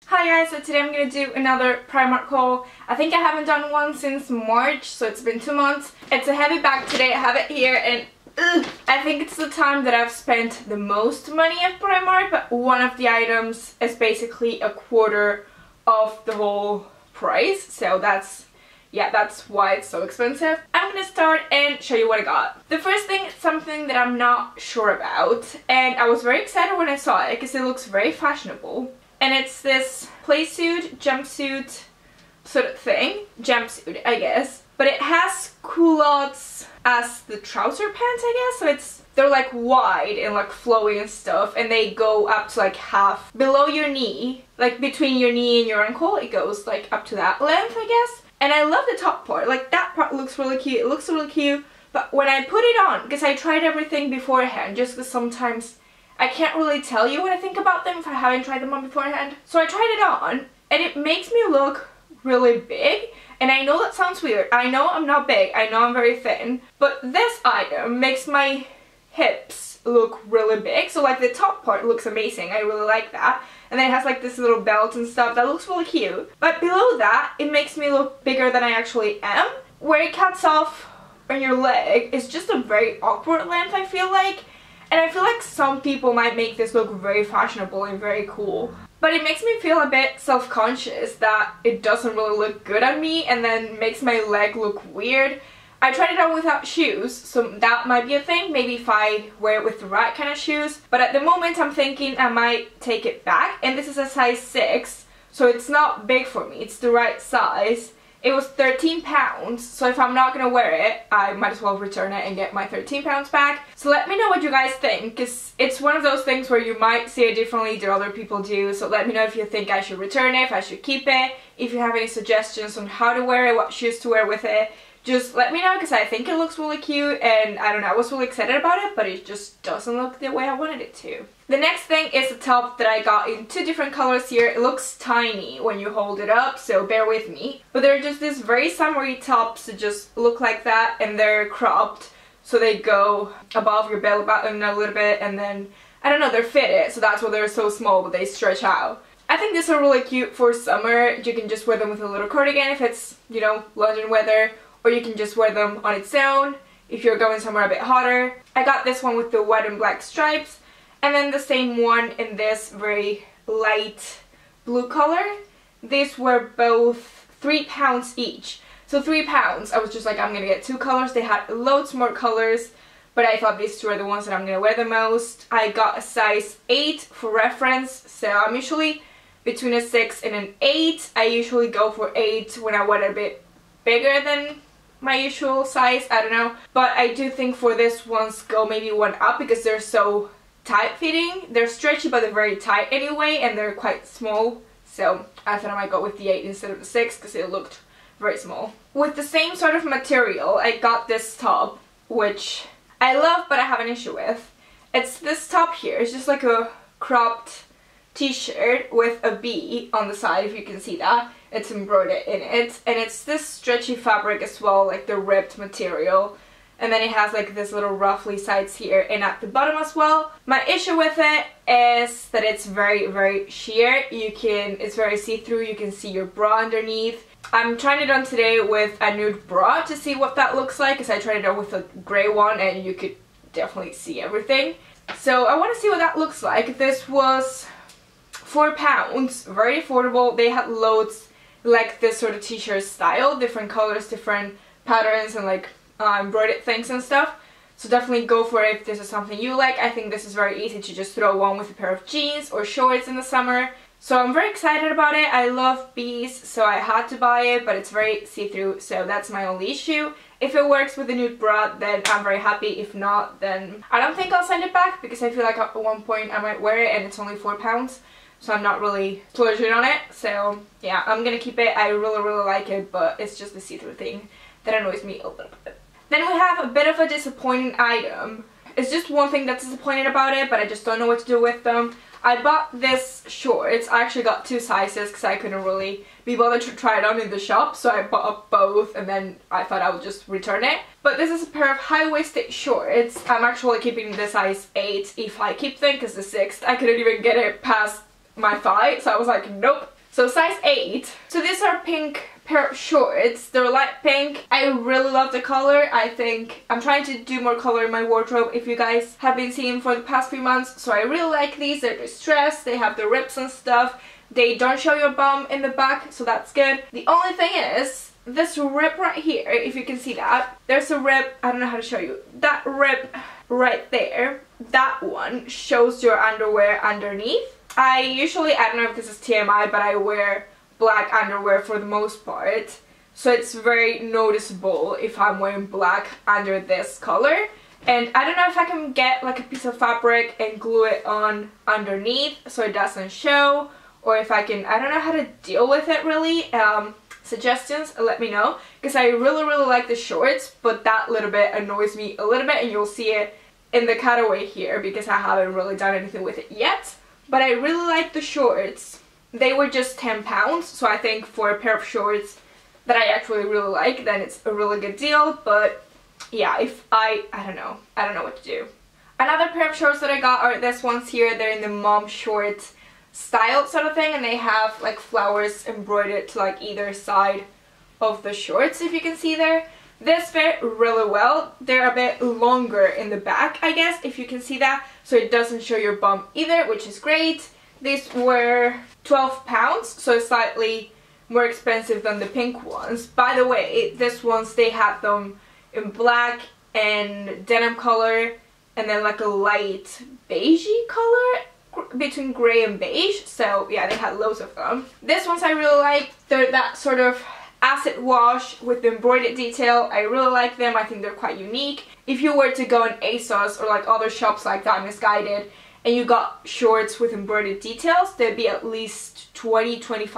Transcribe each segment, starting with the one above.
Hi guys, so today I'm going to do another Primark haul. I think I haven't done one since March, so it's been 2 months. It's a heavy bag today, I have it here, and I think it's the time that I've spent the most money at Primark, but one of the items is basically a quarter of the whole price, so that's why it's so expensive. I'm gonna start and show you what I got. The first thing is something that I'm not sure about, and I was very excited when I saw it because it looks very fashionable. And it's this playsuit, jumpsuit sort of thing. Jumpsuit, I guess. But it has culottes as the trouser pants, I guess. So they're like wide and like flowy and stuff. And they go up to like half below your knee. Like between your knee and your ankle. It goes like up to that length, I guess. And I love the top part. Like that part looks really cute. It looks really cute. But when I put it on, because I tried everything beforehand, just because sometimes I can't really tell you what I think about them if I haven't tried them on beforehand. So I tried it on, and it makes me look really big. And I know that sounds weird. I know I'm not big. I know I'm very thin. But this item makes my hips look really big. So like the top part looks amazing. I really like that. And then it has like this little belt and stuff. That looks really cute. But below that, it makes me look bigger than I actually am. Where it cuts off on your leg is just a very awkward length, I feel like. And I feel like some people might make this look very fashionable and very cool. But it makes me feel a bit self-conscious that it doesn't really look good on me and then makes my leg look weird. I tried it on without shoes, so that might be a thing, maybe if I wear it with the right kind of shoes. But at the moment I'm thinking I might take it back, and this is a size 6, so it's not big for me, it's the right size. It was £13, so if I'm not gonna wear it, I might as well return it and get my £13 back. So let me know what you guys think, because it's one of those things where you might see it differently than other people do. So let me know if you think I should return it, if I should keep it, if you have any suggestions on how to wear it, what shoes to wear with it. Just let me know, because I think it looks really cute, and I don't know, I was really excited about it, but it just doesn't look the way I wanted it to. The next thing is a top that I got in 2 different colors here. It looks tiny when you hold it up, so bear with me. But they're just these very summery tops that just look like that, and they're cropped, so they go above your belly button a little bit, and then, I don't know, they're fitted, so that's why they're so small, but they stretch out. I think these are really cute for summer. You can just wear them with a little cardigan if it's, you know, London weather. Or you can just wear them on its own if you're going somewhere a bit hotter. I got this one with the white and black stripes, and then the same one in this very light blue color. These were both £3 each. So £3, I was just like, I'm gonna get 2 colors. They had loads more colors, but I thought these 2 are the ones that I'm gonna wear the most. I got a size 8 for reference, so I'm usually between a 6 and an 8. I usually go for 8 when I wear it a bit bigger than my usual size, I don't know. But I do think for this ones go maybe 1 up because they're so tight fitting. They're stretchy but they're very tight anyway, and they're quite small. So I thought I might go with the 8 instead of the 6 because it looked very small. With the same sort of material, I got this top, which I love but I have an issue with. It's this top here. It's just like a cropped t-shirt with a B on the side, if you can see that. It's embroidered in it, and it's this stretchy fabric as well, like the ribbed material, and then it has like this little ruffly sides here and at the bottom as well. My issue with it is that it's very sheer. It's very see-through, you can see your bra underneath. I'm trying it on today with a nude bra to see what that looks like, because I tried it on with a grey one and you could definitely see everything. So I want to see what that looks like. This was £4, very affordable. They had loads like this sort of t-shirt style, different colors, different patterns, and like embroidered things and stuff. So definitely go for it if this is something you like. I think this is very easy to just throw on with a pair of jeans or shorts in the summer. So I'm very excited about it. I love bees, so I had to buy it, but it's very see-through, so that's my only issue. If it works with the nude bra, then I'm very happy. If not, then I don't think I'll send it back, because I feel like at one point I might wear it and it's only £4. So I'm not really splurging on it. So yeah, I'm gonna keep it. I really like it, but it's just the see-through thing that annoys me a little bit. Then we have a bit of a disappointing item. It's just one thing that's disappointing about it, but I just don't know what to do with them. I bought this shorts. I actually got 2 sizes because I couldn't really be bothered to try it on in the shop, so I bought both, and then I thought I would just return it. But this is a pair of high-waisted shorts. I'm actually keeping the size 8 if I keep them, because the 6th I couldn't even get it past my thigh, so I was like, nope. So size 8. So these are pink pair of shorts. They're light pink. I really love the color. I think I'm trying to do more color in my wardrobe, if you guys have been seeing for the past few months. So I really like these. They're distressed. They have the rips and stuff. They don't show your bum in the back, so that's good. The only thing is, this rip right here, if you can see that, there's a rip, I don't know how to show you, that rip right there, that one shows your underwear underneath. I usually, I don't know if this is TMI, but I wear black underwear for the most part, so it's very noticeable if I'm wearing black under this color. And I don't know if I can get like a piece of fabric and glue it on underneath so it doesn't show, or if I can, I don't know how to deal with it really. Suggestions, let me know, because I really like the shorts, but that little bit annoys me a little bit, and you'll see it in the cutaway here because I haven't really done anything with it yet. But I really like the shorts. They were just £10, so I think for a pair of shorts that I actually really like, then it's a really good deal. But yeah, if I don't know what to do. Another pair of shorts that I got are these ones here. They're in the mom short style sort of thing, and they have like flowers embroidered to like either side of the shorts, if you can see there. This fit really well. They're a bit longer in the back, I guess, if you can see that, so it doesn't show your bum either, which is great. These were £12, so slightly more expensive than the pink ones. By the way, these ones, they had them in black and denim color, and then like a light beigey color between grey and beige. So yeah, they had loads of them. These ones I really like. They're that sort of acid wash with the embroidered detail. I really like them. I think they're quite unique. If you were to go in ASOS or like other shops like that, Misguided, and you got shorts with embroidered details, they'd be at least £20–25.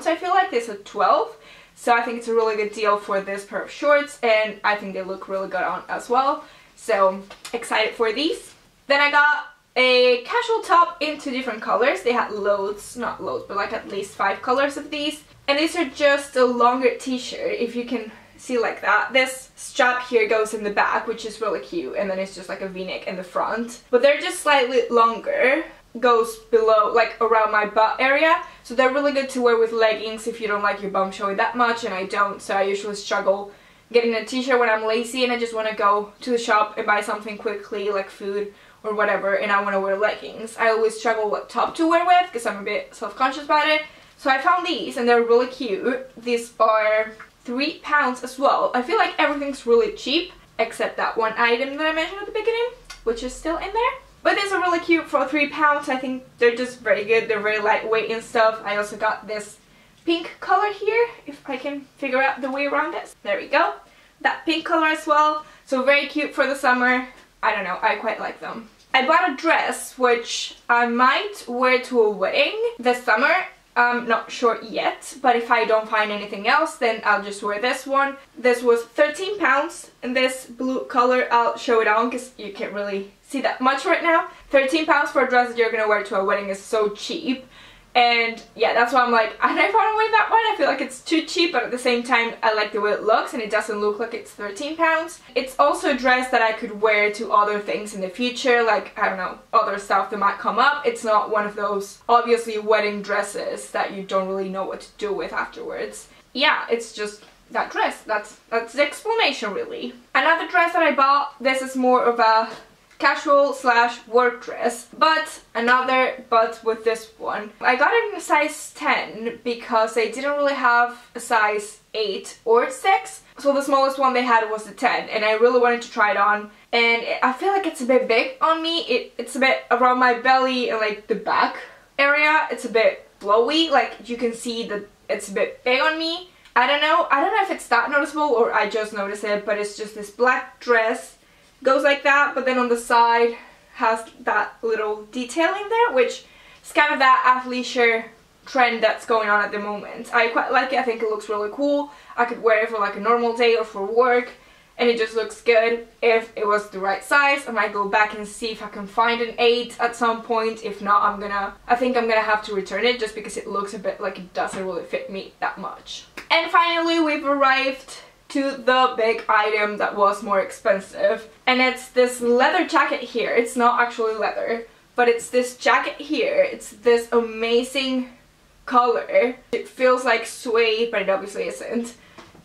I feel like this at 12. So I think it's a really good deal for this pair of shorts, and I think they look really good on as well. So excited for these. Then I got a casual top in 2 different colors. They had loads, not loads, but like at least 5 colors of these. And these are just a longer t-shirt, if you can see like that. This strap here goes in the back, which is really cute, and then it's just like a v-neck in the front. But they're just slightly longer, goes below, like around my butt area. So they're really good to wear with leggings if you don't like your bum showing that much, and I don't, so I usually struggle getting a t-shirt when I'm lazy and I just want to go to the shop and buy something quickly, like food or whatever, and I want to wear leggings. I always struggle what top to wear with because I'm a bit self-conscious about it. So I found these, and they're really cute. These are £3 as well. I feel like everything's really cheap except that one item that I mentioned at the beginning, which is still in there. But these are really cute for £3. I think they're just very good. They're very lightweight and stuff. I also got this pink color here, if I can figure out the way around it. There we go. That pink color as well. So very cute for the summer. I don't know, I quite like them. I bought a dress which I might wear to a wedding this summer. I'm not sure yet, but if I don't find anything else, then I'll just wear this one. This was £13 in this blue color. I'll show it on because you can't really see that much right now. £13 for a dress that you're gonna wear to a wedding is so cheap. And yeah, that's why I'm like, I don't want to wear that one. I feel like it's too cheap, but at the same time, I like the way it looks, and it doesn't look like it's £13. It's also a dress that I could wear to other things in the future, like, I don't know, other stuff that might come up. It's not one of those, obviously, wedding dresses that you don't really know what to do with afterwards. Yeah, it's just that dress. That's the explanation, really. Another dress that I bought, this is more of a casual / work dress, but with this one. I got it in a size 10 because they didn't really have a size 8 or 6, so the smallest one they had was the 10, and I really wanted to try it on, and I feel like it's a bit big on me. It's a bit around my belly and like the back area. It's a bit flowy, like you can see that it's a bit big on me. I don't know if it's that noticeable or I just noticed it, but it's just this black dress. Goes like that, but then on the side has that little detailing there, which is kind of that athleisure trend that's going on at the moment. I quite like it. I think it looks really cool. I could wear it for like a normal day or for work, and it just looks good. If it was the right size, I might go back and see if I can find an 8 at some point. If not, I think I'm gonna have to return it just because it looks a bit like it doesn't really fit me that much. And finally, we've arrived to the big item that was more expensive, and it's this leather jacket here. It's not actually leather, but it's this jacket here. It's this amazing color. It feels like suede, but it obviously isn't.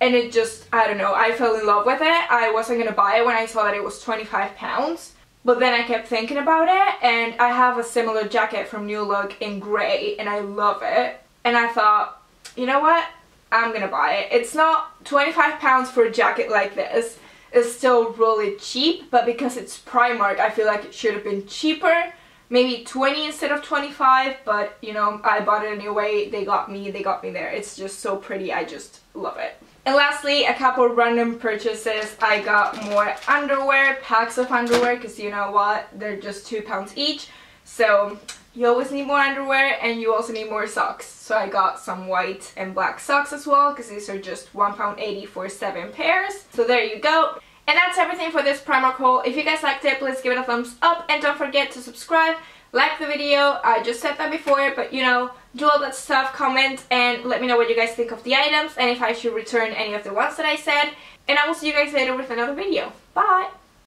And it just, I don't know, I fell in love with it. I wasn't gonna buy it when I saw that it was £25. But then I kept thinking about it, and I have a similar jacket from New Look in grey, and I love it. And I thought, you know what? I'm gonna buy it. It's not £25 for a jacket like this. It's still really cheap, but because it's Primark, I feel like it should have been cheaper. Maybe 20 instead of 25, but you know, I bought it anyway. They got me there. It's just so pretty. I just love it. And lastly, a couple random purchases. I got more underwear, packs of underwear, because you know what? They're just £2 each. So you always need more underwear, and you also need more socks. So I got some white and black socks as well, because these are just £1.80 for 7 pairs. So there you go. And that's everything for this Primark haul. If you guys liked it, please give it a thumbs up, and don't forget to subscribe, like the video. I just said that before, but you know, do all that stuff, comment, and let me know what you guys think of the items, and if I should return any of the ones that I said. And I will see you guys later with another video. Bye!